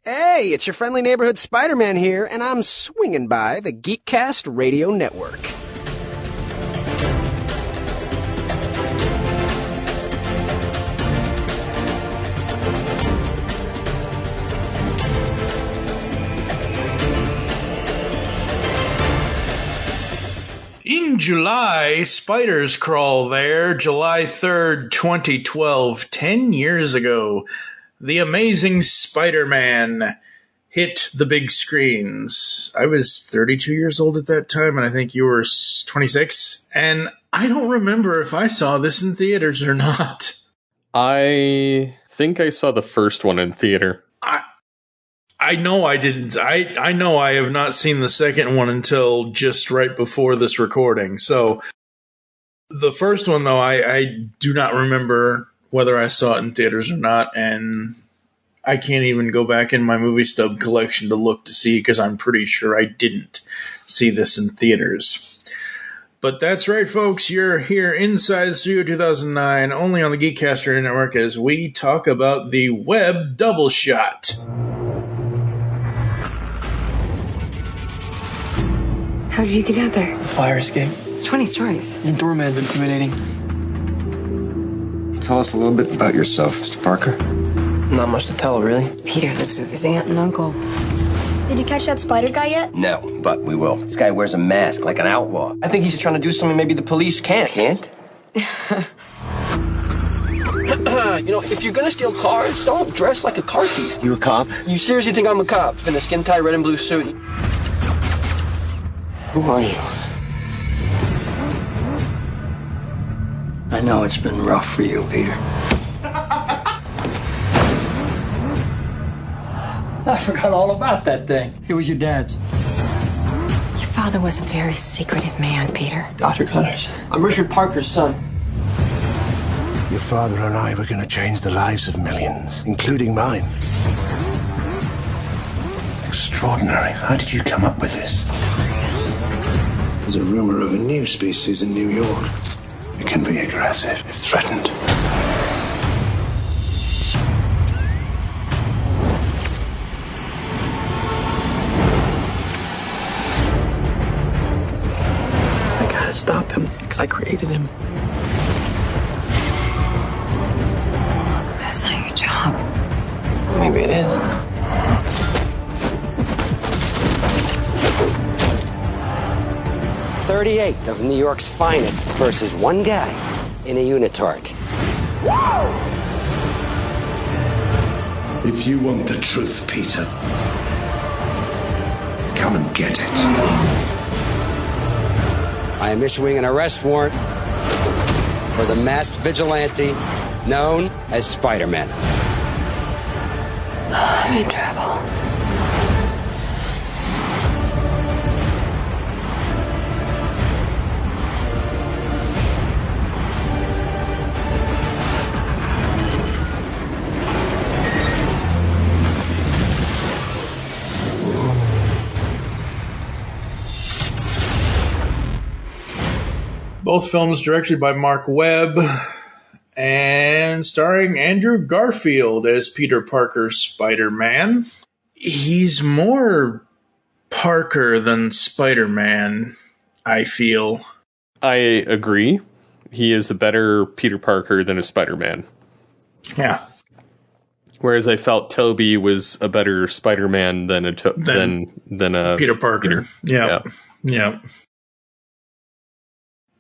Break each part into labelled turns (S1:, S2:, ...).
S1: Hey, it's your friendly neighborhood Spider-Man here, and I'm swinging by the GeekCast radio network.
S2: In July, spiders crawl there. July 3rd, 2012, 10 years ago. The Amazing Spider-Man hit the big screens. I was 32 years old at that time, and I think you were 26. And I don't remember if I saw this in theaters or not.
S3: I think I saw the first one in theater.
S2: I know I didn't. I know I have not seen the second one until just right before this recording. So the first one, though, I do not remember whether I saw it in theaters or not, and I can't even go back in my movie stub collection to look to see, because I'm pretty sure I didn't see this in theaters. But that's right, folks. You're here inside Studio 2009, only on the GeekCast Radio Network, as we talk about the Webb double shot.
S4: How did you get out there?
S5: Fire escape.
S4: It's 20 stories.
S5: Your doorman's intimidating.
S6: Tell us a little bit about yourself, Mr. Parker.
S5: Not much to tell, really.
S4: Peter lives with his aunt and uncle.
S7: Did you catch that spider guy yet?
S6: No, but we will. This guy wears a mask like an outlaw.
S5: I think he's trying to do something maybe the police can't.
S6: Can't?
S5: If you're gonna steal cars, don't dress like a car thief.
S6: You a cop?
S5: You seriously think I'm a cop? In a skin-tight red and blue suit.
S6: Who are you?
S8: I know it's been rough for you, Peter. I forgot all about that thing. It was your dad's.
S4: Your father was a very secretive man, Peter.
S5: Dr. Connors. I'm Richard Parker's son.
S9: Your father and I were going to change the lives of millions, including mine. Extraordinary. How did you come up with this? There's a rumor of a new species in New York. It can be aggressive if threatened.
S5: I gotta stop him, because I created him.
S4: That's not your job.
S5: Maybe it is.
S6: .38 of New York's finest versus one guy in a unitard.
S9: If you want the truth, Peter, come and get it.
S6: I am issuing an arrest warrant for the masked vigilante known as Spider-Man.
S4: I'm in trouble.
S2: Both films directed by Marc Webb and starring Andrew Garfield as Peter Parker's Spider-Man. He's more Parker than Spider-Man, I feel.
S3: I agree. He is a better Peter Parker than a Spider-Man.
S2: Yeah.
S3: Whereas I felt Tobey was a better Spider-Man than a
S2: Peter Parker.
S3: Peter.
S2: Yeah.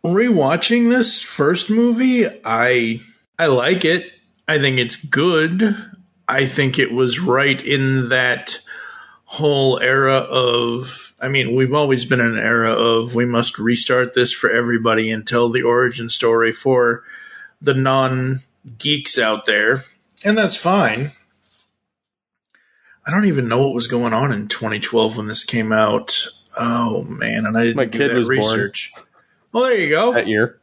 S2: Rewatching this first movie, I like it. I think it's good. I think it was right in that whole era of, we've always been in an era of we must restart this for everybody and tell the origin story for the non-geeks out there. And that's fine. I don't even know what was going on in 2012 when this came out. Oh, man. And I didn't do that research. Born. Well, there you go.
S3: That year.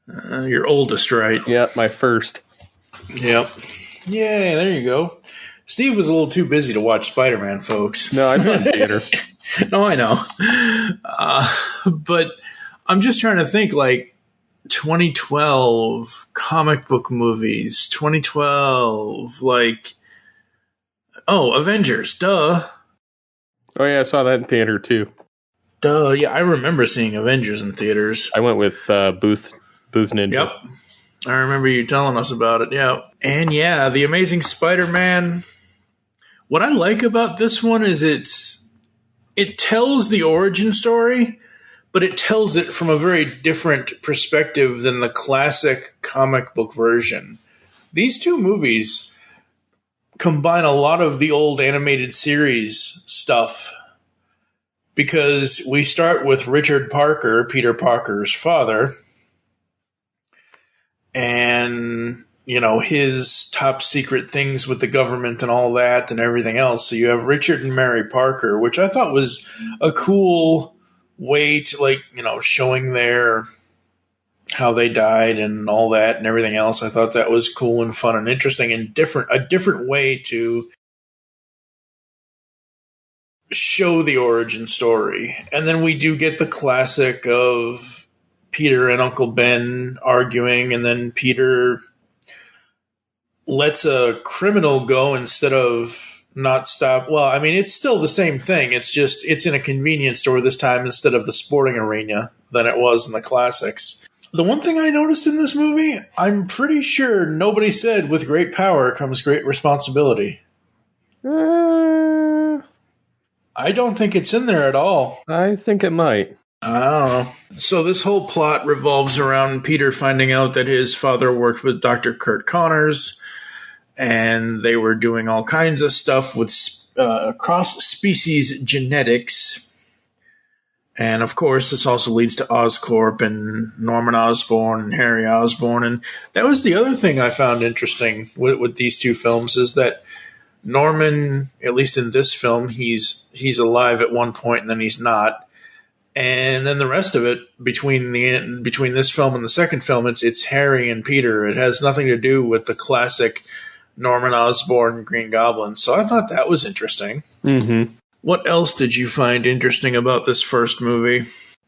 S2: Your oldest, right?
S3: Yeah, my first.
S2: Yep. Yay, there you go. Steve was a little too busy to watch Spider-Man, folks.
S3: No, I saw it in theater.
S2: No, I know. But I'm just trying to think, 2012 comic book movies, 2012, Oh, Avengers, duh.
S3: Oh yeah, I saw that in theater too.
S2: Duh, yeah, I remember seeing Avengers in theaters.
S3: I went with Booth Ninja.
S2: Yep. I remember you telling us about it, yeah. And yeah, The Amazing Spider-Man. What I like about this one is it tells the origin story, but it tells it from a very different perspective than the classic comic book version. These two movies combine a lot of the old animated series stuff because we start with Richard Parker, Peter Parker's father, and his top secret things with the government and all that and everything else. So you have Richard and Mary Parker, which I thought was a cool way to showing how they died and all that and everything else. I thought that was cool and fun and interesting and a different way to show the origin story. And then we do get the classic of Peter and Uncle Ben arguing, and then Peter lets a criminal go instead of not stop. Well, I mean, it's still the same thing. It's just it's in a convenience store this time instead of the sporting arena than it was in the classics. The one thing I noticed in this movie, I'm pretty sure nobody said with great power comes great responsibility. I don't think it's in there at all.
S3: I think it might.
S2: I don't know. So this whole plot revolves around Peter finding out that his father worked with Dr. Kurt Connors, and they were doing all kinds of stuff with cross-species genetics. And, of course, this also leads to Oscorp and Norman Osborn and Harry Osborn. And that was the other thing I found interesting with these two films is that Norman, at least in this film, he's alive at one point and then he's not. And then the rest of it, between this film and the second film, it's Harry and Peter. It has nothing to do with the classic Norman Osborn Green Goblin. So I thought that was interesting.
S3: Mm-hmm.
S2: What else did you find interesting about this first movie?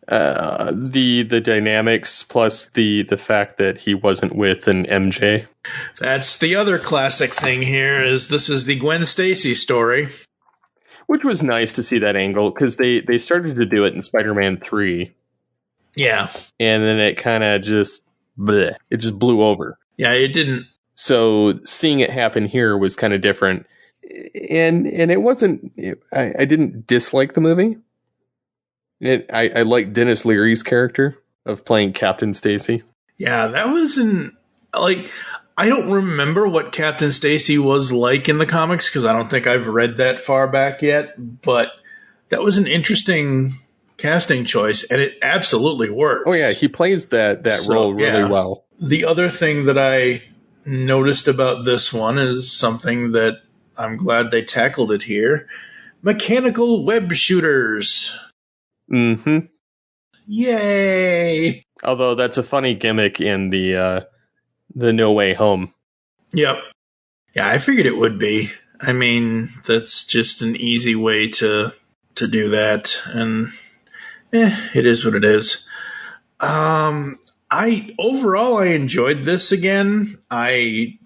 S3: The dynamics plus the fact that he wasn't with an MJ.
S2: That's the other classic thing here is this is the Gwen Stacy story.
S3: Which was nice to see that angle because they started to do it in Spider-Man 3.
S2: Yeah.
S3: And then it kind of just bleh, it just blew over.
S2: Yeah, it didn't.
S3: So seeing it happen here was kind of different. And it wasn't, I didn't dislike the movie. I liked Dennis Leary's character of playing Captain Stacy.
S2: Yeah, that wasn't, I don't remember what Captain Stacy was like in the comics because I don't think I've read that far back yet, but that was an interesting casting choice, and it absolutely works.
S3: Oh, yeah, he plays that role really well.
S2: The other thing that I noticed about this one is something that I'm glad they tackled it here. Mechanical web shooters.
S3: Mm-hmm.
S2: Yay!
S3: Although that's a funny gimmick in the No Way Home.
S2: Yep. Yeah, I figured it would be. I mean, that's just an easy way to do that, and it is what it is. Overall I enjoyed this again. I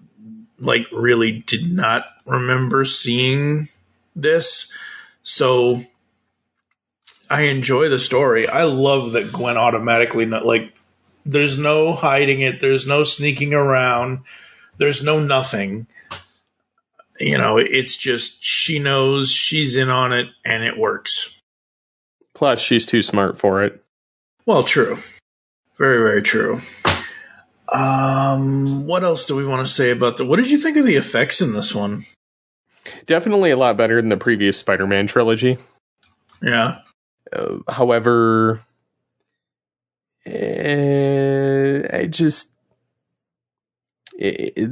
S2: really did not remember seeing this, so I enjoy the story. I love that Gwen automatically there's no hiding it, there's no sneaking around, there's no nothing. It's just she knows she's in on it and it works.
S3: Plus she's too smart for it.
S2: Well, true. Very, very true. What else do we want to say about what did you think of the effects in this one?
S3: Definitely a lot better than the previous Spider-Man trilogy.
S2: Yeah.
S3: However, the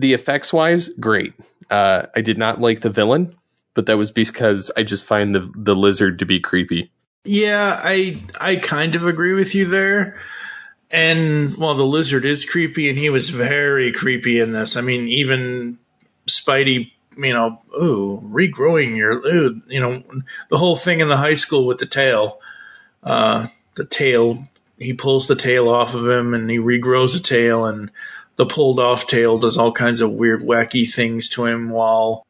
S3: effects wise, great. I did not like the villain, but that was because I just find the lizard to be creepy.
S2: Yeah, I kind of agree with you there. And, well, the lizard is creepy, and he was very creepy in this. I mean, even Spidey, regrowing the whole thing in the high school with the tail. He pulls the tail off of him, and he regrows a tail, and the pulled off tail does all kinds of weird, wacky things to him while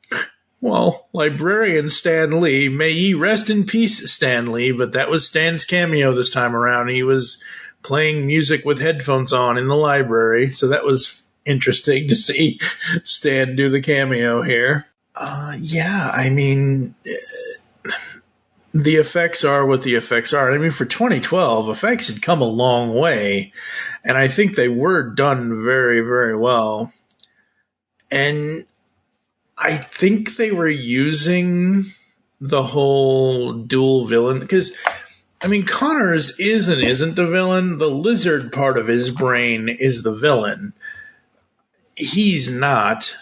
S2: Well, librarian Stan Lee, may ye rest in peace, Stan Lee, but that was Stan's cameo this time around. He was playing music with headphones on in the library, so that was interesting to see Stan do the cameo here. Yeah, I mean, the effects are what the effects are. I mean, for 2012, effects had come a long way, and I think they were done very, very well. And I think they were using the whole dual villain, because, I mean, Connors is and isn't the villain. The lizard part of his brain is the villain. He's not.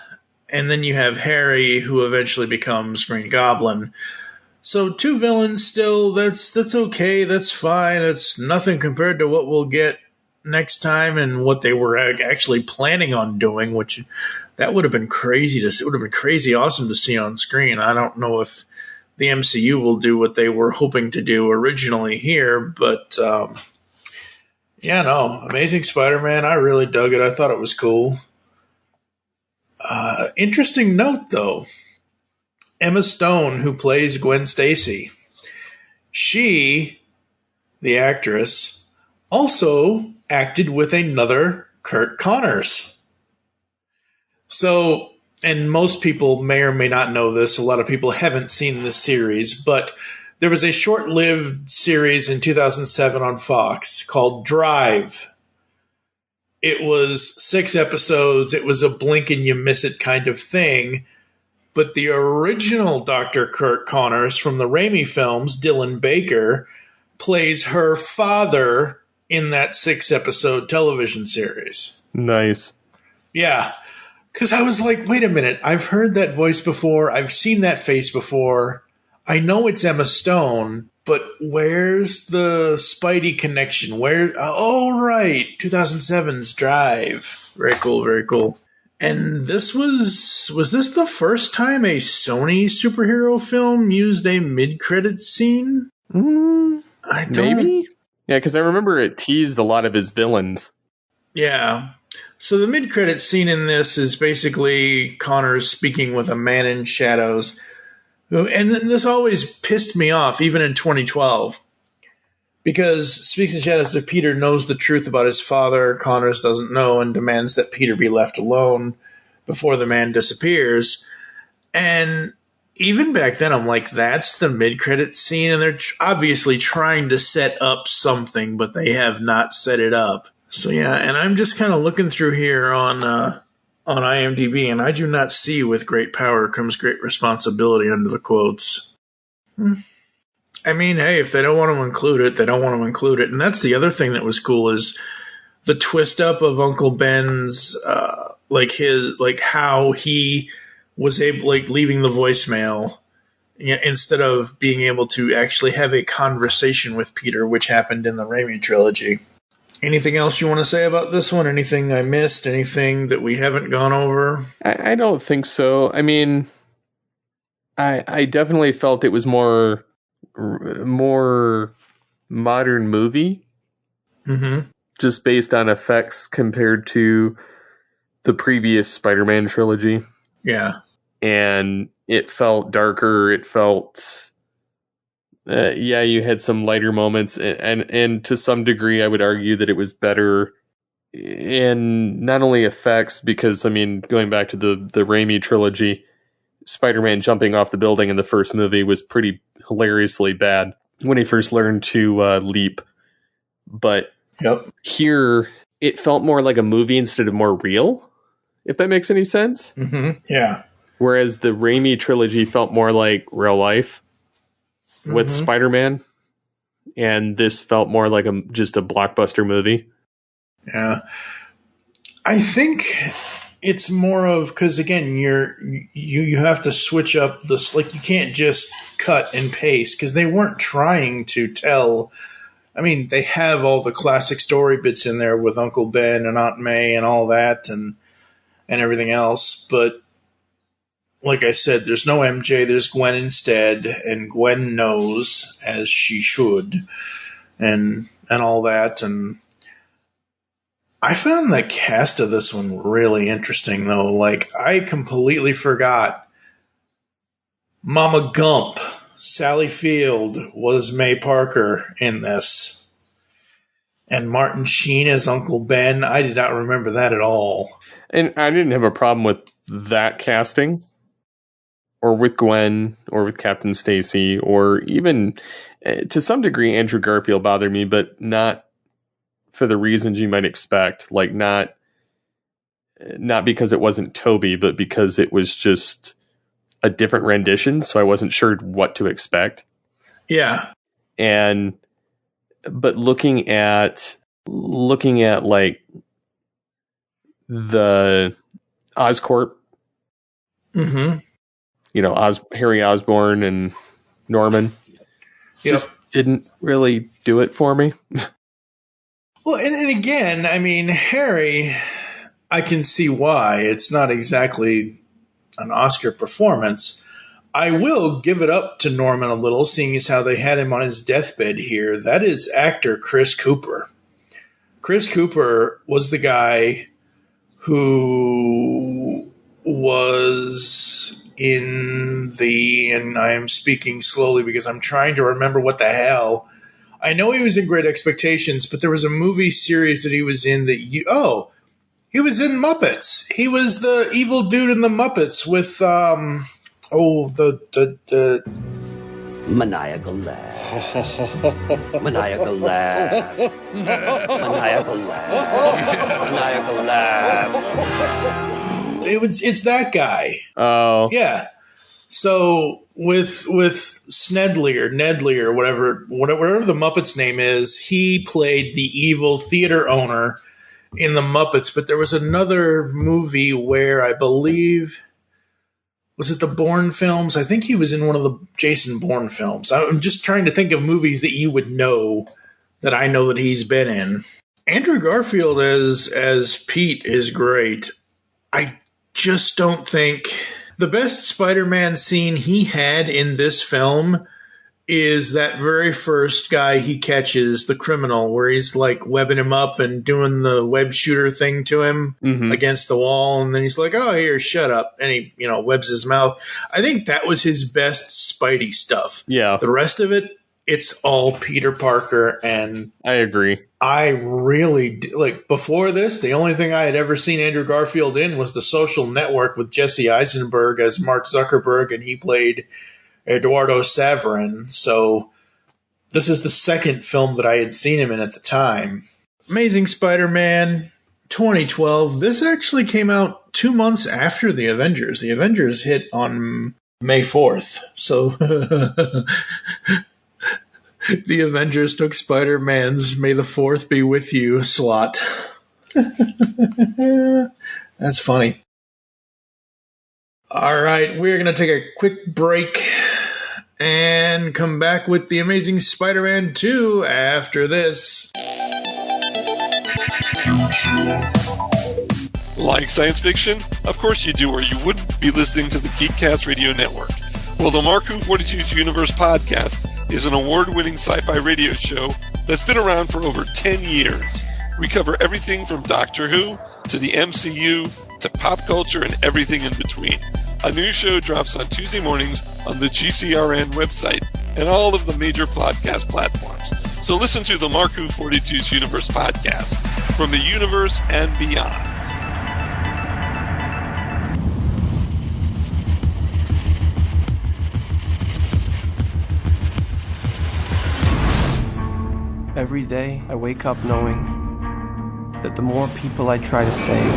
S2: And then you have Harry, who eventually becomes Green Goblin. So 2 villains still, that's okay, that's fine. It's nothing compared to what we'll get next time and what they were actually planning on doing, which that would have been crazy to see. It would have been crazy awesome to see on screen. I don't know if the MCU will do what they were hoping to do originally here, but yeah, no, Amazing Spider-Man, I really dug it. I thought it was cool. Interesting note, though. Emma Stone, who plays Gwen Stacy, she, the actress, also acted with another Kurt Connors. So, and most people may or may not know this, a lot of people haven't seen this series, but there was a short-lived series in 2007 on Fox called Drive. It was 6 episodes. It was a blink and you miss it kind of thing. But the original Dr. Kurt Connors from the Raimi films, Dylan Baker, plays her father in that 6-episode television series.
S3: Nice.
S2: Yeah. Because I was like, wait a minute. I've heard that voice before. I've seen that face before. I know it's Emma Stone, but where's the Spidey connection? Where? Oh, right. 2007's Drive. Very cool, very cool. And this was this the first time a Sony superhero film used a mid-credit scene?
S3: Maybe? Yeah, because I remember it teased a lot of his villains.
S2: Yeah. So the mid-credit scene in this is basically Connors speaking with a man in shadows. And this always pissed me off, even in 2012. Because Speaks in Shadows of Peter knows the truth about his father, Connors doesn't know, and demands that Peter be left alone before the man disappears. And even back then, I'm like, that's the mid-credit scene, and they're obviously trying to set up something, but they have not set it up. So yeah, and I'm just kind of looking through here on IMDb, and I do not see "with great power comes great responsibility" under the quotes. I mean, hey, if they don't want to include it, they don't want to include it. And that's the other thing that was cool is the twist up of Uncle Ben's, how he was able, leaving the voicemail instead of being able to actually have a conversation with Peter, which happened in the Raimi trilogy. Anything else you want to say about this one? Anything I missed? Anything that we haven't gone over?
S3: I don't think so. I mean, I definitely felt it was more modern movie, just based on effects compared to the previous Spider-Man trilogy.
S2: Yeah.
S3: And it felt darker. It felt, you had some lighter moments, and to some degree, I would argue that it was better in not only effects, because, I mean, going back to the Raimi trilogy, Spider-Man jumping off the building in the first movie was pretty hilariously bad when he first learned to leap. But here, it felt more like a movie instead of more real, if that makes any sense.
S2: Yeah.
S3: Whereas the Raimi trilogy felt more like real life with Spider-Man. And this felt more like just a blockbuster movie.
S2: Yeah. I think it's more of, because again, you have to switch up this, like, you can't just cut and paste, because they weren't trying to tell. I mean, they have all the classic story bits in there with Uncle Ben and Aunt May and all that and everything else, but like I said, there's no MJ, there's Gwen instead, and Gwen knows, as she should, and all that. And I found the cast of this one really interesting, though. Like, I completely forgot Mama Gump, Sally Field was May Parker in this. And Martin Sheen as Uncle Ben. I did not remember that at all.
S3: And I didn't have a problem with that casting, or with Gwen, or with Captain Stacy, or even to some degree Andrew Garfield bothered me, but not for the reasons you might expect. Like not because it wasn't Toby, but because it was just a different rendition, so I wasn't sure what to expect.
S2: Yeah.
S3: But looking at like the Oscorp,
S2: mm-hmm.
S3: You know, Harry Osborn and Norman, just didn't really do it for me.
S2: Well, and again, I mean, Harry, I can see why. It's not exactly an Oscar performance. I will give it up to Norman a little, seeing as how they had him on his deathbed here. That is actor Chris Cooper. Chris Cooper was the guy who was in and I am speaking slowly because I'm trying to remember what the hell. I know he was in Great Expectations, but there was a movie series that he was in that he was in Muppets. He was the evil dude in the Muppets with the
S5: Maniacal laugh. Maniacal laugh. Maniacal laugh. Maniacal laugh.
S2: It's that guy.
S3: Oh.
S2: Yeah. So with Nedley or whatever the Muppet's name is, he played the evil theater owner in the Muppets. But there was another movie where I believe, was it the Bourne films? I think he was in one of the Jason Bourne films. I'm just trying to think of movies that you would know that I know that he's been in. Andrew Garfield as Pete is great. I just don't think the best Spider-Man scene he had in this film is that very first guy he catches, the criminal, where he's like webbing him up and doing the web shooter thing to him against the wall. And then he's like, oh, here, shut up. And he, webs his mouth. I think that was his best Spidey stuff.
S3: Yeah.
S2: The rest of it, it's all Peter Parker. And
S3: I agree.
S2: I really, before this, the only thing I had ever seen Andrew Garfield in was The Social Network with Jesse Eisenberg as Mark Zuckerberg, and he played Eduardo Saverin. So this is the second film that I had seen him in at the time. Amazing Spider-Man 2012. This actually came out 2 months after The Avengers. The Avengers hit on May 4th. So the Avengers took Spider-Man's May the 4th be with you slot. That's funny. All right, we're going to take a quick break and come back with The Amazing Spider-Man 2 after this.
S10: Like science fiction? Of course you do, or you wouldn't be listening to the GeekCast radio network. Well, the Marc Who 42's Universe podcast is an award-winning sci-fi radio show that's been around for over 10 years. We cover everything from Doctor Who to the MCU to pop culture and everything in between. A new show drops on Tuesday mornings on the GCRN website and all of the major podcast platforms. So listen to the Marc Who 42's Universe podcast from the universe and beyond.
S11: Every day, I wake up knowing that the more people I try to save,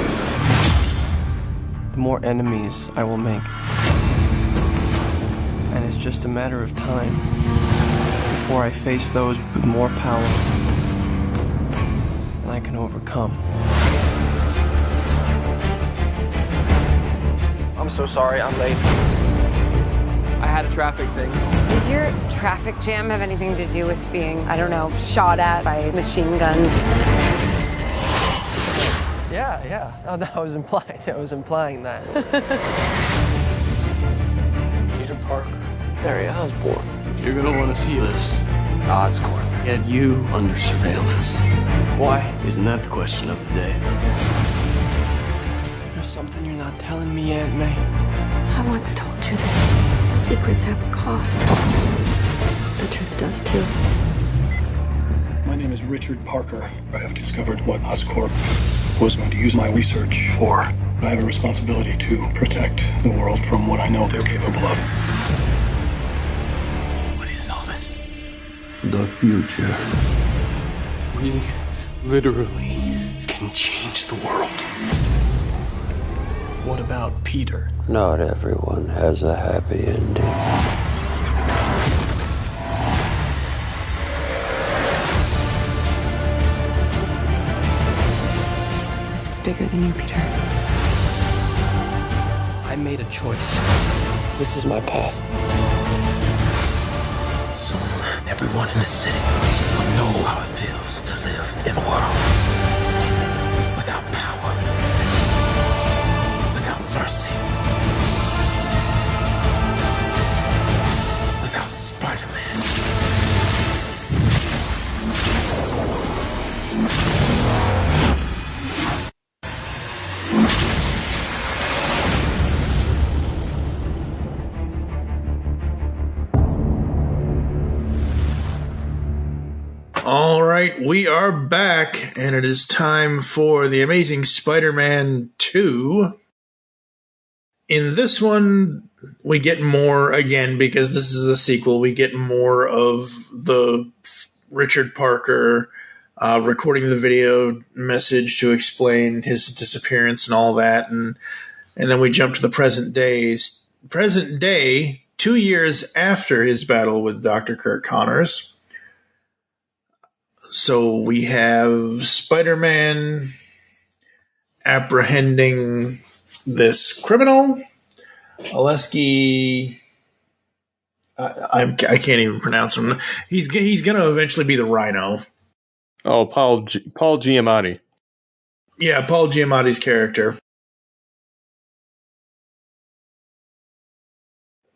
S11: the more enemies I will make. And it's just a matter of time before I face those with more power than I can overcome.
S12: I'm so sorry, I'm late. I had a traffic thing.
S13: Did your traffic jam have anything to do with being, I don't know, shot at by machine guns?
S11: Yeah. Oh, that was implied. I was implying that.
S12: Peter Parker, Harry Osborn.
S11: You're gonna want to see this.
S12: Oscorp.
S11: Get you
S12: Under surveillance.
S11: Why? Isn't that the question of the day? There's something you're not telling me, Aunt May.
S4: I once told you that Secrets have a cost. The truth does too.
S14: My name is Richard Parker. I have discovered what Oscorp was going to use my research for. I have a responsibility to protect the world from what I know they're capable of.
S8: What is all this?
S9: The future.
S11: We literally can change the world. What about Peter?
S6: Not everyone has a happy ending.
S4: This is bigger than you, Peter.
S11: I made a choice.
S8: This is my path.
S5: Soon, everyone in the city will know how it feels to live in a world without power, without mercy, without Spider-Man.
S2: All right, we are back, and it is time for The Amazing Spider-Man 2. In this one, we get more, again, because this is a sequel, we get more of the Richard Parker recording the video message to explain his disappearance and all that, and then we jump to the present day, 2 years after his battle with Dr. Kirk Connors. So we have Spider-Man apprehending this criminal, Oleski. I can't even pronounce him. He's going to eventually be the Rhino.
S3: Oh, Paul Giamatti.
S2: Yeah, Paul Giamatti's character.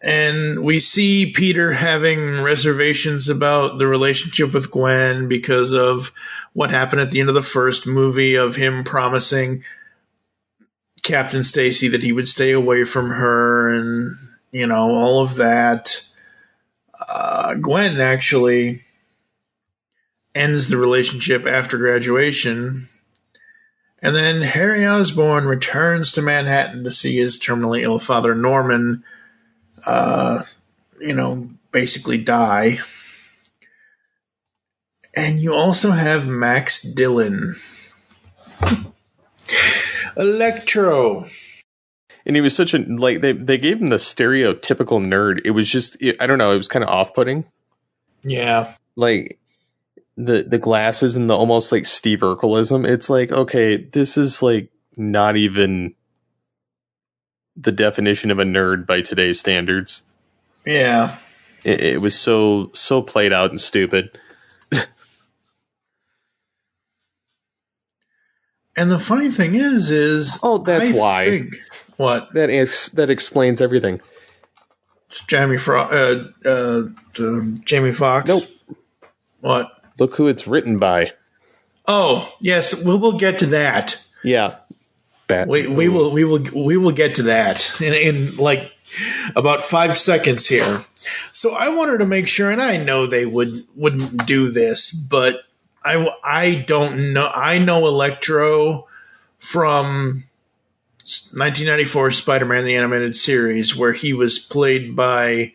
S2: And we see Peter having reservations about the relationship with Gwen because of what happened at the end of the first movie of him promising Captain Stacy that he would stay away from her and, you know, all of that. Gwen actually ends the relationship after graduation. And then Harry Osborn returns to Manhattan to see his terminally ill father, Norman, basically die. And you also have Max Dillon. Electro.
S3: And he was such a, like, they gave him the stereotypical nerd. It was just, I don't know, it was kind of off-putting.
S2: Yeah.
S3: Like, the glasses and the almost like Steve Urkelism. It's like, okay, this is like not even the definition of a nerd by today's standards.
S2: Yeah.
S3: It was so played out and stupid.
S2: And the funny thing is
S3: that's why.
S2: What?
S3: That explains everything.
S2: Jamie Foxx.
S3: Nope.
S2: What?
S3: Look who it's written by.
S2: Oh, yes, we'll get to that.
S3: Yeah.
S2: We will get to that in like about 5 seconds here. So I wanted to make sure, and I know they wouldn't do this, but I don't know. I know Electro from 1994 Spider-Man the Animated Series, where he was played by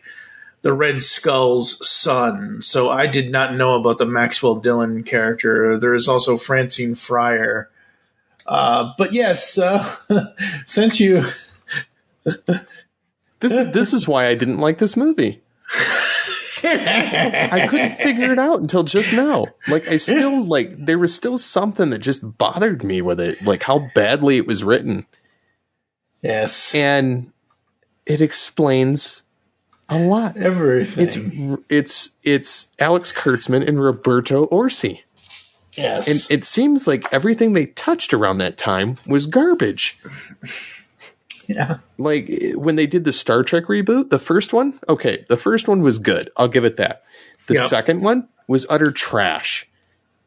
S2: the Red Skull's son. So I did not know about the Maxwell Dillon character. There is also Francine Fryer. But yes, since you...
S3: This is why I didn't like this movie. I couldn't figure it out until just now. Like, I still, like, there was still something that just bothered me with it. Like, how badly it was written.
S2: Yes.
S3: And it explains a lot.
S2: Everything.
S3: It's Alex Kurtzman and Roberto Orci.
S2: Yes.
S3: And it seems like everything they touched around that time was garbage.
S2: Yeah.
S3: Like, when they did the Star Trek reboot, the first one was good. I'll give it that. The second one was utter trash.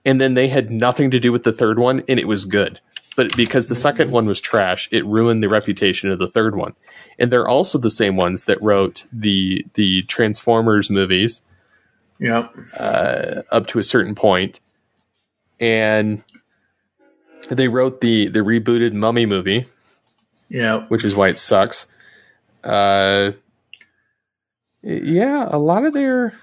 S3: And then they had nothing to do with the third one, and it was good. but because the second one was trash, it ruined the reputation of the third one. And they're also the same ones that wrote the Transformers movies.
S2: Yep.
S3: Up to a certain point. And they wrote the rebooted Mummy movie.
S2: Yeah.
S3: Which is why it sucks. Yeah, a lot of their...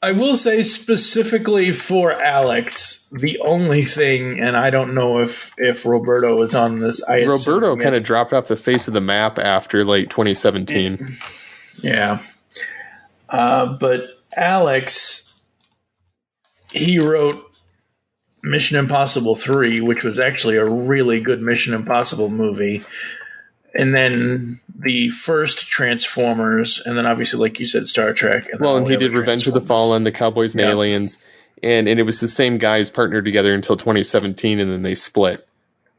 S2: I will say specifically for Alex, the only thing, and I don't know if Roberto is on this.
S3: Roberto kind of dropped off the face of the map after like 2017.
S2: Yeah. But Alex, he wrote Mission Impossible 3, which was actually a really good Mission Impossible movie. And then the first Transformers, and then obviously, like you said, Star Trek.
S3: And he did Revenge of the Fallen, The Cowboys and Aliens, and it was the same guys partnered together until 2017, and then they split.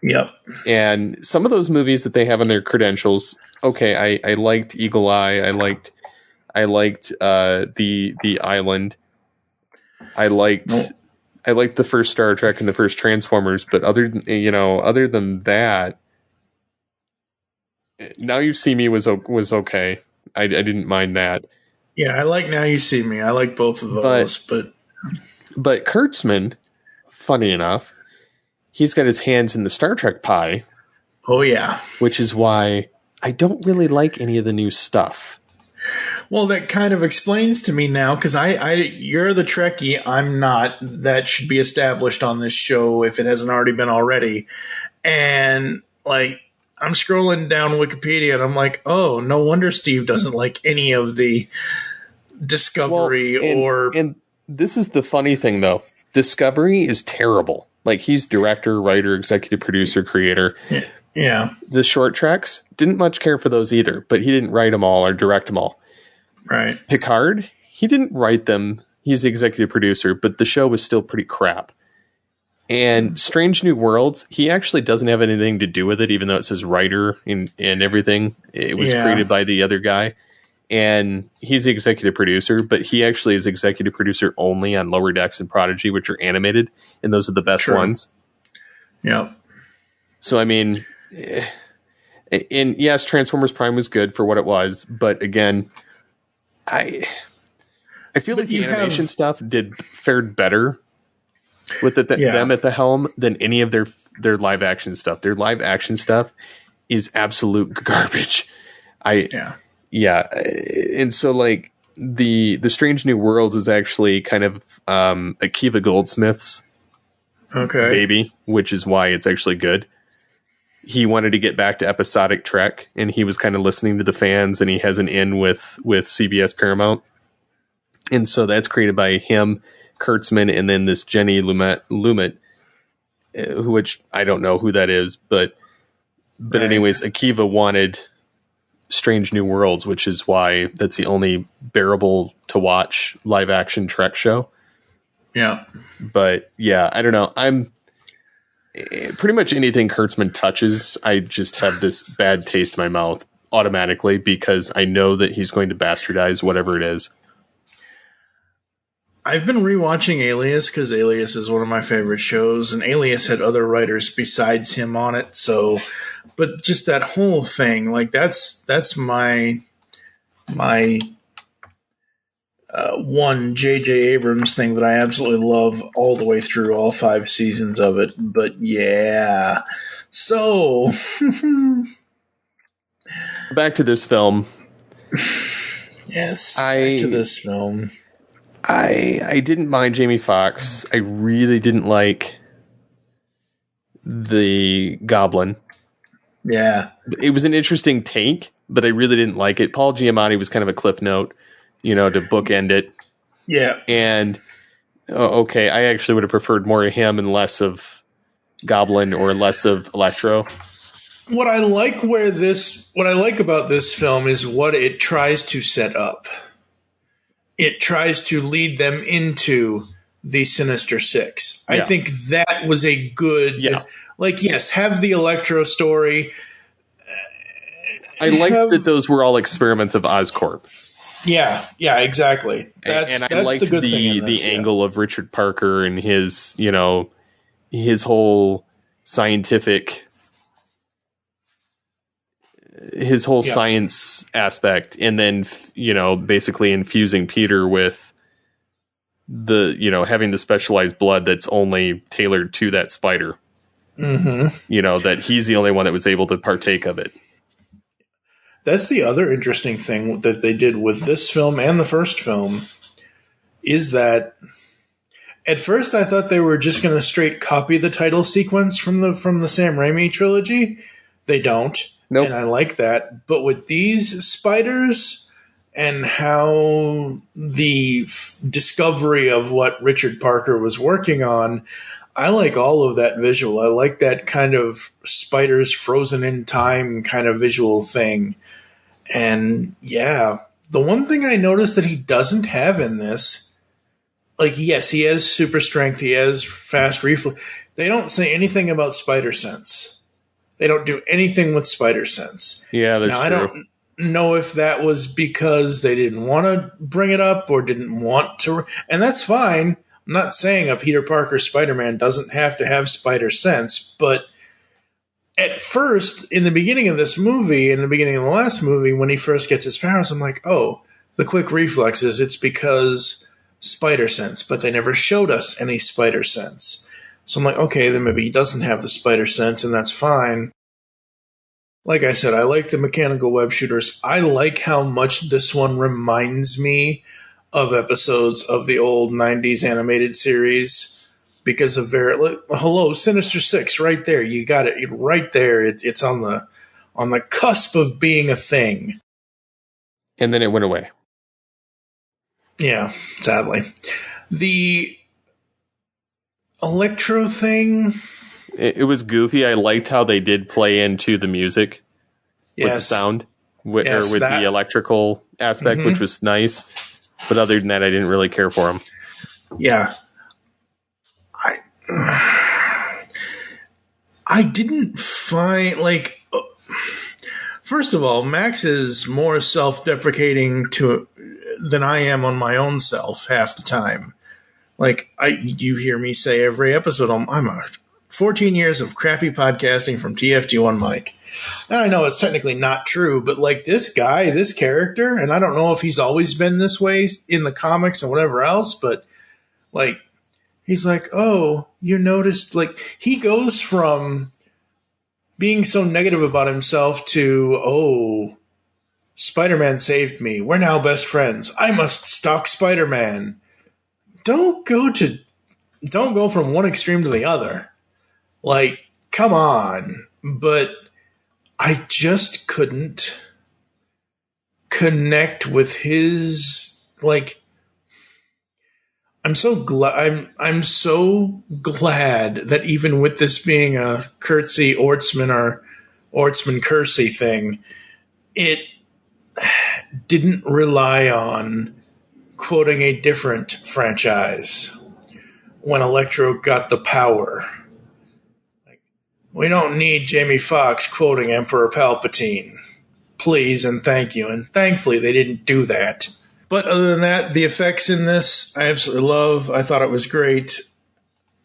S2: Yep.
S3: And some of those movies that they have on their credentials, okay, I liked Eagle Eye, I liked the Island, I liked the first Star Trek and the first Transformers, but other than that. Now You See Me was okay. I didn't mind that.
S2: Yeah, I like Now You See Me. I like both of those.
S3: But Kurtzman, funny enough, he's got his hands in the Star Trek pie.
S2: Oh, yeah.
S3: Which is why I don't really like any of the new stuff.
S2: Well, that kind of explains to me now, because you're the Trekkie, I'm not. That should be established on this show if it hasn't already been already. And, like, I'm scrolling down Wikipedia and I'm like, oh, no wonder Steve doesn't like any of the Discovery
S3: and this is the funny thing, though. Discovery is terrible. Like, he's director, writer, executive producer, creator.
S2: Yeah.
S3: The short treks, didn't much care for those either, but he didn't write them all or direct them all.
S2: Right.
S3: Picard, he didn't write them. He's the executive producer, but the show was still pretty crap. And Strange New Worlds, he actually doesn't have anything to do with it, even though it says writer and everything. It was created by the other guy. And he's the executive producer, but he actually is executive producer only on Lower Decks and Prodigy, which are animated, and those are the best ones.
S2: Yep.
S3: So, I mean, and yes, Transformers Prime was good for what it was, but again, I feel like the animation stuff fared better with them at the helm than any of their live action stuff. Their live action stuff is absolute garbage. And so like the Strange New Worlds is actually kind of Akiva Goldsmith's baby, which is why it's actually good. He wanted to get back to episodic Trek, and he was kind of listening to the fans, and he has an in with CBS Paramount, and so that's created by him, Kurtzman, and then this Jenny Lumet, which I don't know who that is, but anyways, Akiva wanted Strange New Worlds, which is why that's the only bearable to watch live action Trek show.
S2: Yeah.
S3: But yeah, I don't know. I'm pretty much anything Kurtzman touches, I just have this bad taste in my mouth automatically because I know that he's going to bastardize whatever it is.
S2: I've been rewatching Alias because Alias is one of my favorite shows, and Alias had other writers besides him on it. So, but just that whole thing, like that's my one J.J. Abrams thing that I absolutely love all the way through all 5 seasons of it. But yeah, so
S3: back to this film.
S2: Yes, back to this film.
S3: I didn't mind Jamie Foxx. I really didn't like the Goblin.
S2: Yeah.
S3: It was an interesting take, but I really didn't like it. Paul Giamatti was kind of a cliff note, to bookend it.
S2: Yeah.
S3: And, okay, I actually would have preferred more of him and less of Goblin or less of Electro.
S2: What I like about this film is what it tries to set up. It tries to lead them into the Sinister Six. I think that was a good, yes, have the Electro story.
S3: I liked that those were all experiments of Oscorp.
S2: Yeah, exactly.
S3: And I liked the angle of Richard Parker and his, his whole scientific, his whole science aspect, and then, basically infusing Peter with having the specialized blood that's only tailored to that spider.
S2: Mm-hmm.
S3: That he's the only one that was able to partake of it.
S2: That's the other interesting thing that they did with this film and the first film, is that at first I thought they were just going to straight copy the title sequence from the Sam Raimi trilogy. They don't.
S3: Nope.
S2: And I like that. But with these spiders and how the discovery of what Richard Parker was working on, I like all of that visual. I like that kind of spiders frozen in time kind of visual thing. And yeah, the one thing I noticed that he doesn't have in this, like, yes, he has super strength, he has fast reflex. They don't say anything about spider sense. They don't do anything with spider sense.
S3: Yeah, that's true.
S2: I don't know if that was because they didn't want to bring it up or didn't want to, and that's fine. I'm not saying a Peter Parker Spider-Man doesn't have to have spider sense, but at first, in the beginning of this movie, in the beginning of the last movie, when he first gets his powers, I'm like, oh, the quick reflexes, it's because spider sense, but they never showed us any spider sense. So I'm like, okay, then maybe he doesn't have the spider sense, and that's fine. Like I said, I like the mechanical web shooters. I like how much this one reminds me of episodes of the old 90s animated series. Because of hello, Sinister Six, right there. You got it right there. It's on the cusp of being a thing.
S3: And then it went away.
S2: Yeah, sadly. The Electro thing.
S3: It was goofy. I liked how they did play into the music with the sound, with the electrical aspect, which was nice. But other than that, I didn't really care for him.
S2: Yeah. I didn't find, like, first of all, Max is more self-deprecating than I am on my own self half the time. Like, you hear me say every episode, I'm a 14 years of crappy podcasting from TFG1Mike. And I know it's technically not true, but like this guy, this character, and I don't know if he's always been this way in the comics and whatever else, but like, he's like, oh, you noticed, like, he goes from being so negative about himself to, oh, Spider-Man saved me. We're now best friends. I must stalk Spider-Man. Don't go from one extreme to the other. Like, come on. But I just couldn't connect with his, like, I'm so glad that even with this being a Kurtzy Ortsman Kersey thing, it didn't rely on quoting a different franchise when Electro got the power. Like, we don't need Jamie Foxx quoting Emperor Palpatine. Please and thank you. And thankfully they didn't do that. But other than that, the effects in this, I absolutely love. I thought it was great.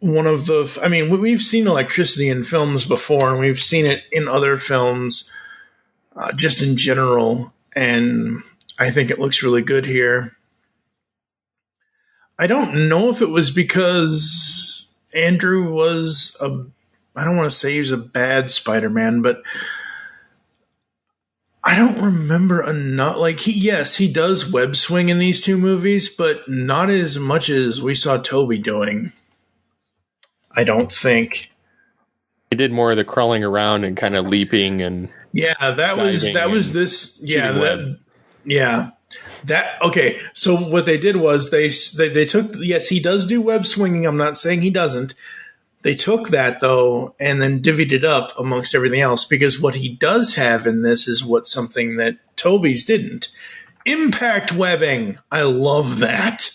S2: We've seen electricity in films before, and we've seen it in other films, just in general, and I think it looks really good here. I don't know if it was because Andrew was I don't want to say he was a bad Spider-Man, but I don't remember enough. Like, he does web swing in these two movies, but not as much as we saw Toby doing. I don't think.
S3: He did more of the crawling around and kind of leaping and
S2: that was this. Okay. So what they did was they took. Yes, he does do web swinging. I'm not saying he doesn't. They took that, though, and then divvied it up amongst everything else, because what he does have in this is something that Toby's didn't. Impact webbing. I love that.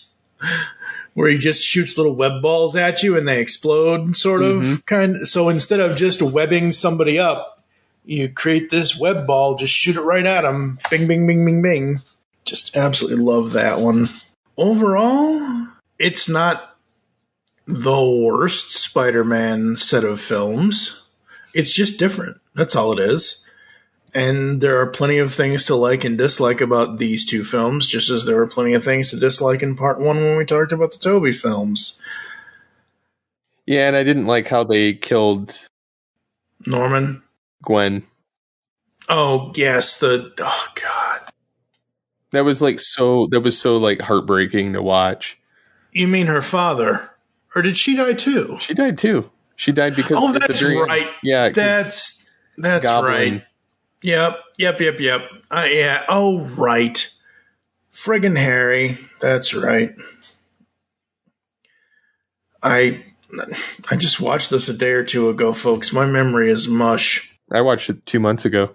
S2: Where he just shoots little web balls at you and they explode, sort of. So instead of just webbing somebody up, you create this web ball, just shoot it right at him. Bing, bing, bing, bing, bing. Just absolutely love that one. Overall, it's not the worst Spider-Man set of films. It's just different. That's all it is. And there are plenty of things to like and dislike about these two films, just as there were plenty of things to dislike in part one when we talked about the Toby films.
S3: Yeah, and I didn't like how they killed
S2: Norman?
S3: Gwen.
S2: Oh, yes. Oh, God.
S3: That was so like heartbreaking to watch.
S2: You mean her father? Or did she die too?
S3: She died too. She died because...
S2: Oh, that's right.
S3: Yeah.
S2: That's
S3: Goblin.
S2: right. Yep. Yeah. Oh, right. Friggin' Harry. That's right. I just watched this a day or two ago, folks. My memory is mush.
S3: I watched it 2 months ago.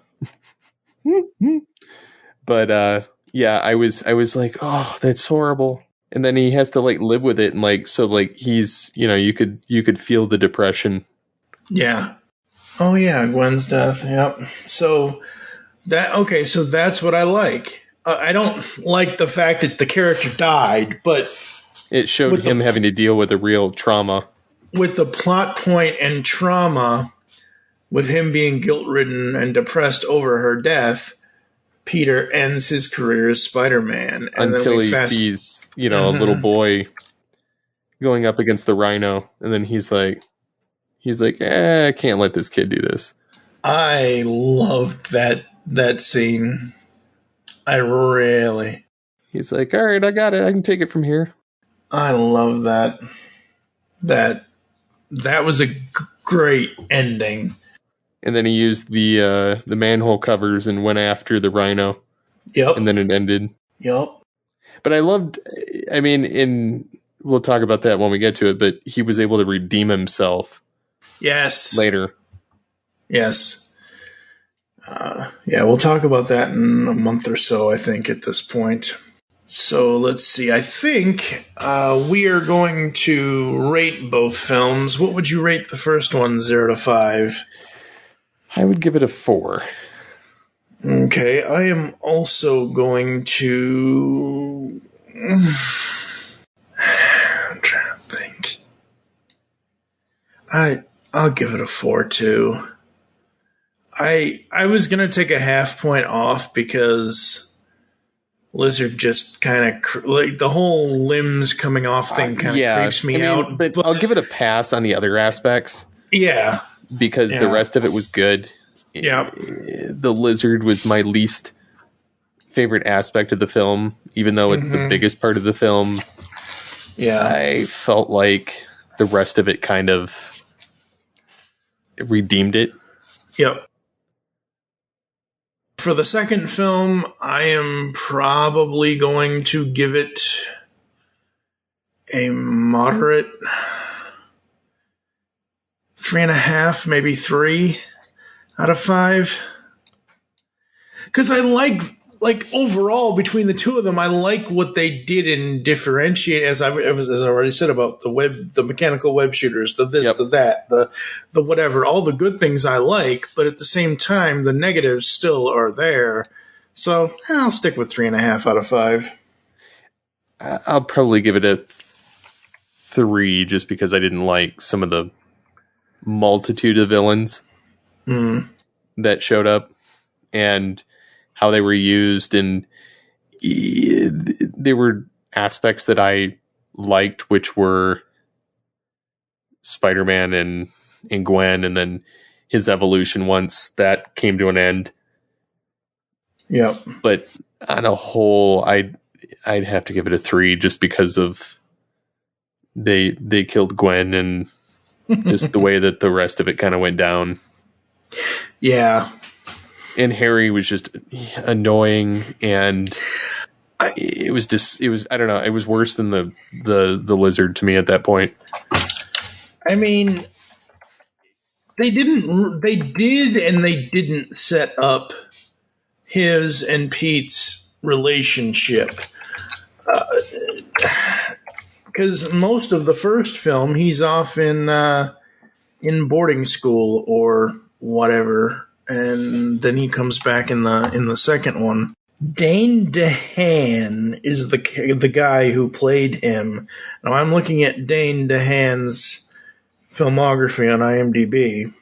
S3: But yeah, I was like, oh, that's horrible. And then he has to like live with it, and like so like he's you could feel the depression.
S2: Yeah. Oh yeah, Gwen's death. Yep. So that's what I like. I don't like the fact that the character died, but
S3: it showed him having to deal with a real trauma.
S2: With the plot point and trauma, with him being guilt-ridden and depressed over her death, Peter ends his career as Spider-Man. And
S3: until he sees, a little boy going up against the Rhino, and then he's like, I can't let this kid do this.
S2: I loved that scene.
S3: He's like, all right, I got it. I can take it from here.
S2: I love that. That was a great ending.
S3: And then he used the manhole covers and went after the Rhino.
S2: Yep.
S3: And then it ended.
S2: Yep.
S3: But we'll talk about that when we get to it, but he was able to redeem himself.
S2: Yes.
S3: Later.
S2: Yes. Yeah, we'll talk about that in a month or so, I think, at this point. So let's see. I think we are going to rate both films. What would you rate the first one, 0 to 5?
S3: I would give it a 4.
S2: Okay, I am also going to... I'm trying to think. I'll give it a 4 too. I was going to take a half point off because Lizard just kind of... like the whole limbs coming off thing kind of creeps me out.
S3: But I'll give it a pass on the other aspects.
S2: Yeah.
S3: Because the rest of it was good.
S2: Yeah.
S3: The Lizard was my least favorite aspect of the film, even though it's the biggest part of the film.
S2: Yeah.
S3: I felt like the rest of it kind of redeemed it.
S2: Yep. For the second film, I am probably going to give it a moderate 3.5, maybe 3 out of 5. Because I like overall between the two of them, I like what they did and differentiate, as I already said about the mechanical web shooters, the this, the that, the whatever, all the good things I like, but at the same time, the negatives still are there. So I'll stick with 3.5 out of 5.
S3: I'll probably give it a 3 just because I didn't like some of the multitude of villains that showed up and how they were used, and there were aspects that I liked, which were Spider-Man and Gwen, and then his evolution once that came to an end.
S2: Yep.
S3: But on a whole, I'd have to give it a 3 just because of they killed Gwen and just the way that the rest of it kind of went down.
S2: Yeah.
S3: And Harry was just annoying, and it was I don't know, it was worse than the Lizard to me at that point.
S2: I mean, they did and they didn't set up his and Pete's relationship. Because most of the first film, he's off in boarding school or whatever. And then he comes back in the second one. Dane DeHaan is the guy who played him. Now I'm looking at Dane DeHaan's filmography on IMDb.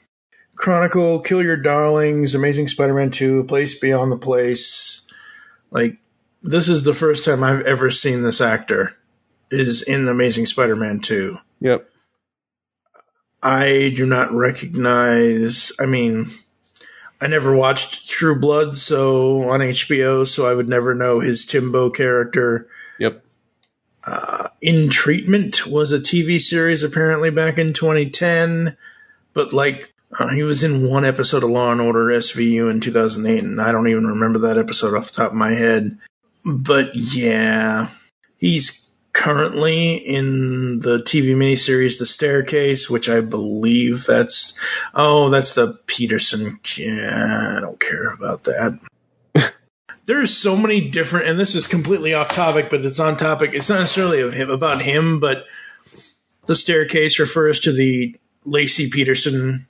S2: Chronicle, Kill Your Darlings, Amazing Spider-Man 2, Place Beyond the Place. Like, this is the first time I've ever seen this actor is in Amazing Spider-Man 2.
S3: Yep.
S2: I do not recognize, I mean, I never watched True Blood on HBO, so I would never know his Timbo character.
S3: Yep.
S2: In Treatment was a TV series apparently back in 2010, but he was in one episode of Law & Order SVU in 2008, and I don't even remember that episode off the top of my head. But yeah, he's currently in the TV miniseries The Staircase, which I believe that's the Peterson. Yeah, I don't care about that. There's so many different, and this is completely off topic, but it's on topic. It's not necessarily about him, but The Staircase refers to the Lacey Peterson,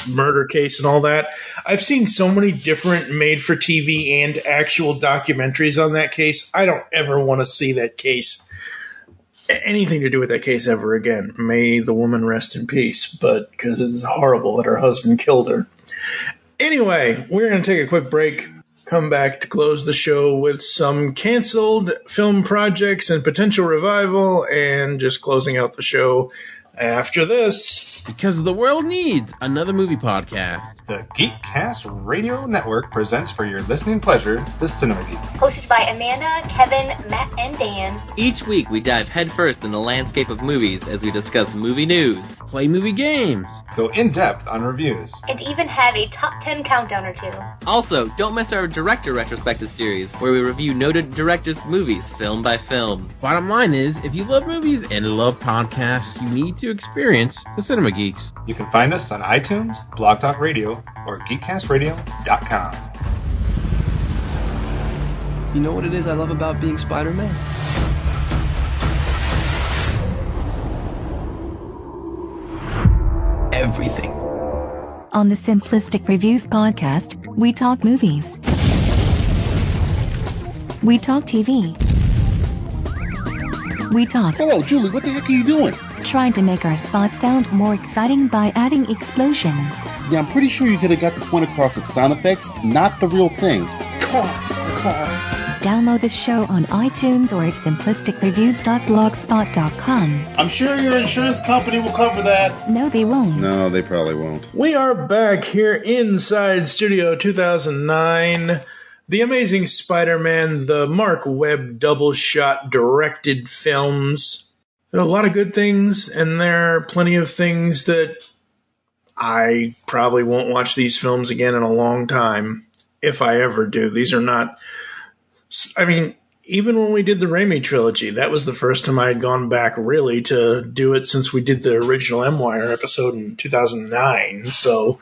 S2: murder case and all that. I've seen so many different made-for-TV and actual documentaries on that case. I don't ever want to see that case, anything to do with that case ever again. May the woman rest in peace, but because it's horrible that her husband killed her. Anyway, we're going to take a quick break, come back to close the show with some canceled film projects and potential revival, and just closing out the show after this.
S15: Because the world needs another movie podcast.
S16: The GeekCast Radio Network presents for your listening pleasure, The Cinema Geek.
S17: Hosted by Amanda, Kevin, Matt, and Dan.
S18: Each week we dive headfirst in the landscape of movies as we discuss movie news,
S15: play movie games,
S16: go in-depth on reviews,
S17: and even have a top 10 countdown or two.
S18: Also, don't miss our director retrospective series, where we review noted directors' movies film by film.
S15: Bottom line is, if you love movies and love podcasts, you need to experience The Cinema Geeks.
S16: You can find us on iTunes, Blog Talk Radio, or GeekCastRadio.com.
S11: You know what it is I love about being Spider-Man? Everything.
S19: On the Simplistic Reviews podcast, we talk movies. We talk TV. We talk...
S20: Hello, Julie, what the heck are you doing?
S19: Trying to make our spots sound more exciting by adding explosions.
S20: Yeah, I'm pretty sure you could have got the point across with sound effects, not the real thing. Car.
S19: Download the show on iTunes or at simplisticreviews.blogspot.com.
S20: I'm sure your insurance company will cover that.
S19: No, they won't.
S20: No, they probably won't.
S2: We are back here inside Studio 2009. The Amazing Spider-Man, the Marc Webb double-shot directed films. There are a lot of good things, and there are plenty of things that I probably won't watch these films again in a long time, if I ever do. These are not... I mean, even when we did the Raimi trilogy, that was the first time I had gone back really to do it since we did the original M-Wire episode in 2009. So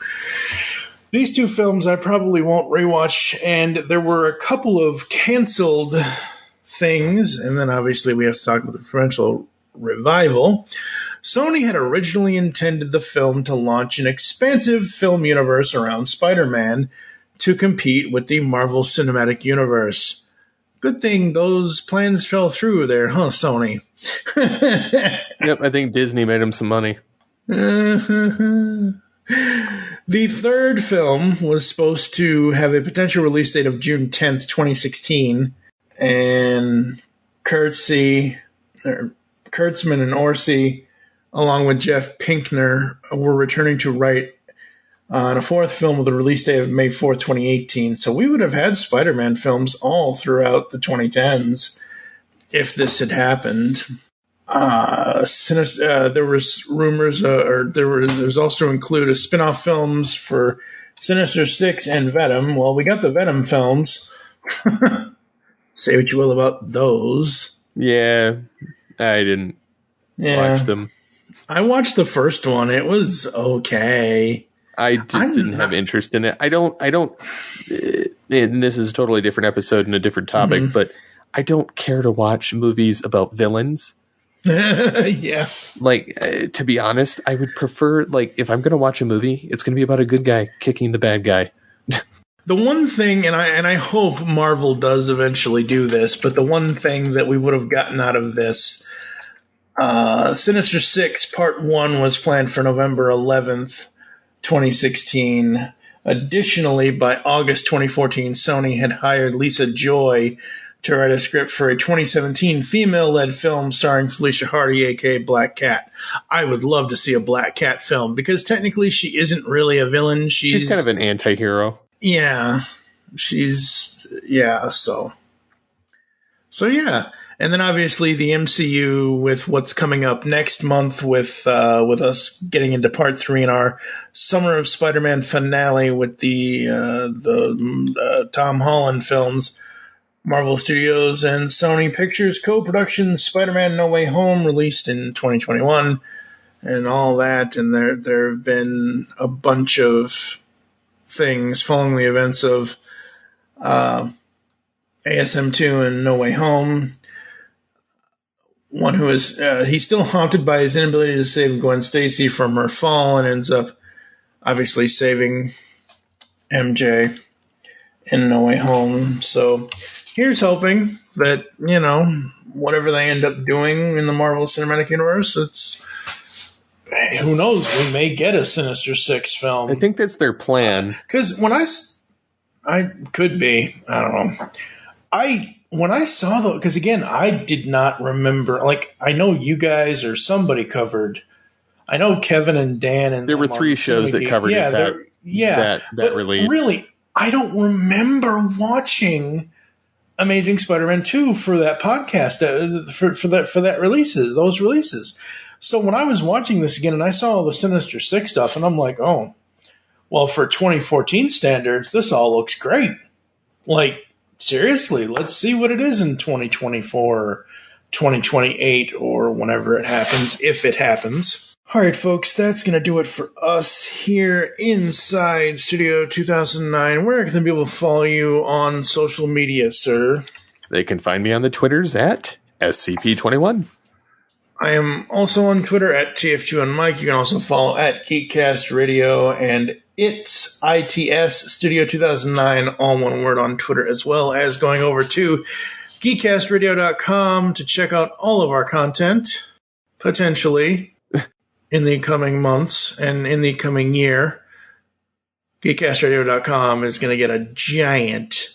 S2: these two films I probably won't rewatch, and there were a couple of canceled things, and then obviously we have to talk about the potential revival. Sony had originally intended the film to launch an expansive film universe around Spider-Man to compete with the Marvel Cinematic Universe. Good thing those plans fell through there, huh, Sony?
S3: Yep, I think Disney made them some money.
S2: The third film was supposed to have a potential release date of June 10th, 2016, and Kurtzman and Orsi, along with Jeff Pinkner, were returning to write on a fourth film with a release date of May 4th, 2018. So we would have had Spider-Man films all throughout the 2010s if this had happened. There was rumors, there was also to include a spin-off films for Sinister Six and Venom. Well, we got the Venom films. Say what you will about those.
S3: Yeah, I didn't watch them.
S2: I watched the first one. It was okay.
S3: I just didn't have interest in it. I don't, and this is a totally different episode and a different topic, but I don't care to watch movies about villains.
S2: Yeah.
S3: To be honest, I would prefer, if I'm going to watch a movie, it's going to be about a good guy kicking the bad guy.
S2: The one thing, and I hope Marvel does eventually do this, but the one thing that we would have gotten out of this, Sinister Six Part 1 was planned for November 11th, 2016. Additionally, by August 2014, Sony had hired Lisa Joy to write a script for a 2017 female-led film starring Felicia Hardy, a.k.a. Black Cat. I would love to see a Black Cat film, because technically she isn't really a villain. She's
S3: kind of an anti-hero.
S2: Yeah. So yeah. And then obviously the MCU with what's coming up next month with us getting into part 3 in our Summer of Spider-Man finale with the Tom Holland films. Marvel Studios and Sony Pictures co-production Spider-Man No Way Home released in 2021 and all that. And there have been a bunch of things following the events of ASM2 and No Way Home. One who is he's still haunted by his inability to save Gwen Stacy from her fall and ends up obviously saving MJ in No Way Home. So here's hoping that, whatever they end up doing in the Marvel Cinematic Universe, who knows, we may get a Sinister Six film.
S3: I think that's their plan.
S2: Because I could be, I don't know. When I saw because again, I did not remember, I know you guys or somebody covered, I know Kevin and Dan and
S3: there were 3 shows that covered that release. Really,
S2: I don't remember watching Amazing Spider-Man 2 for that podcast, for those releases. So when I was watching this again and I saw all the Sinister Six stuff, and I'm like, oh, well, for 2014 standards, this all looks great. Seriously, let's see what it is in 2024 or 2028 or whenever it happens, if it happens. All right, folks, that's going to do it for us here inside Studio 2009. Where can people follow you on social media, sir?
S3: They can find me on the Twitters at SCP21.
S2: I am also on Twitter at TFG1Mike. You can also follow at GeekCast Radio and ITS Studio 2009, all one word on Twitter, as well as going over to geekcastradio.com to check out all of our content, potentially, in the coming months and in the coming year. Geekcastradio.com is going to get a giant,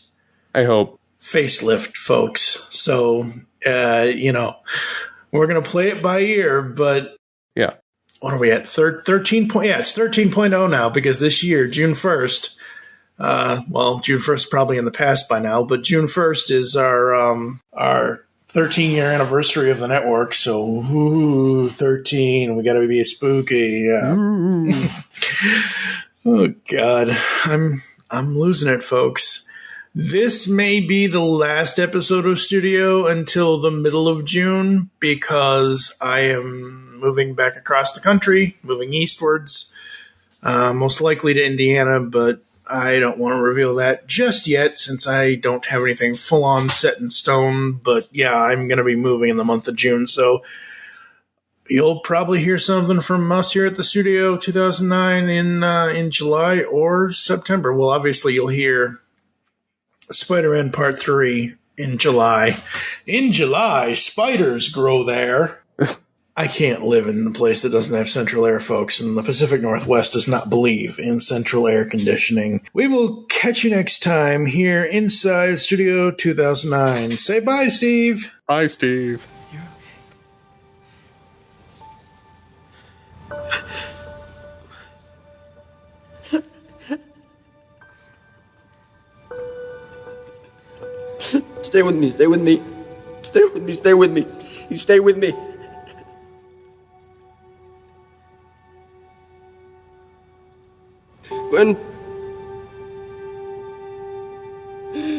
S3: I hope,
S2: facelift, folks. So, we're going to play it by ear, but
S3: yeah.
S2: What are we at? 13 point? Yeah, it's 13.0 now, because this year, June 1st, June 1st probably in the past by now, but June 1st is our 13-year anniversary of the network. So, 13, we got to be spooky. Yeah. Oh God, I'm losing it, folks. This may be the last episode of Studio until the middle of June, because I am moving back across the country, moving eastwards, most likely to Indiana, but I don't want to reveal that just yet since I don't have anything full-on set in stone. But yeah, I'm going to be moving in the month of June, so you'll probably hear something from us here at the Studio 2009 in July or September. Well, obviously you'll hear Spider-Man Part 3 in July. In July, spiders grow there. I can't live in a place that doesn't have central air, folks, and the Pacific Northwest does not believe in central air conditioning. We will catch you next time here inside Studio 2009. Say bye, Steve.
S3: Bye, Steve.
S11: Stay with me, stay with me. Stay with me, stay with me. You stay with me. Gwen.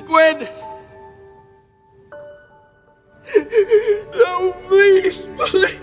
S11: Gwen! No, please, please.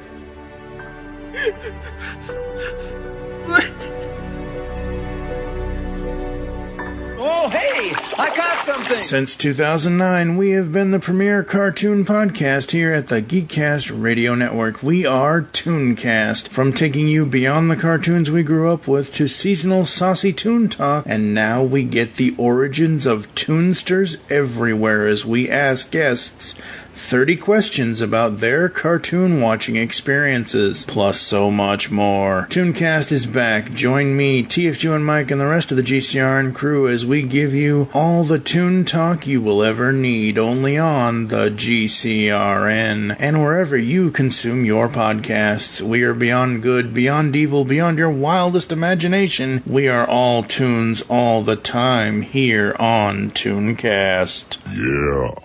S5: Oh, hey! I got something!
S2: Since 2009, we have been the premier cartoon podcast here at the GeekCast Radio Network. We are ToonCast. From taking you beyond the cartoons we grew up with to seasonal saucy toon talk, and now we get the origins of toonsters everywhere as we ask guests 30 questions about their cartoon watching experiences, plus so much more. ToonCast is back. Join me, TFG1Mike, and the rest of the GCRN crew as we give you all the toon talk you will ever need, only on the GCRN, and wherever you consume your podcasts. We are beyond good, beyond evil, beyond your wildest imagination. We are all tunes all the time here on ToonCast. Yeah.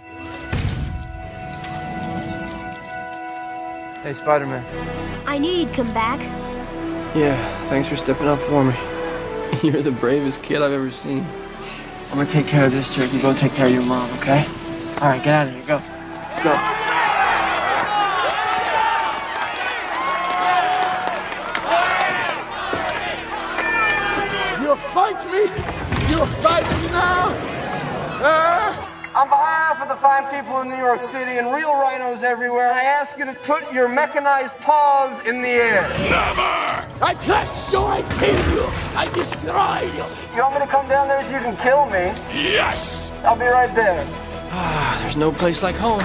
S11: Hey, Spider-Man.
S7: I knew you'd come back.
S11: Yeah, thanks for stepping up for me. You're the bravest kid I've ever seen. I'm gonna take care of this jerk. You go take care of your mom, okay? All right, get out of here. Go. Go.
S5: You'll fight me? You'll fight me now?
S11: On behalf of the fine people in New York City and real rhinos everywhere, I ask you to put your mechanized paws in the air.
S5: Never! I just so I kill you. I destroy you.
S11: You want me to come down there so you can kill me?
S5: Yes!
S11: I'll be right there. There's no place like home.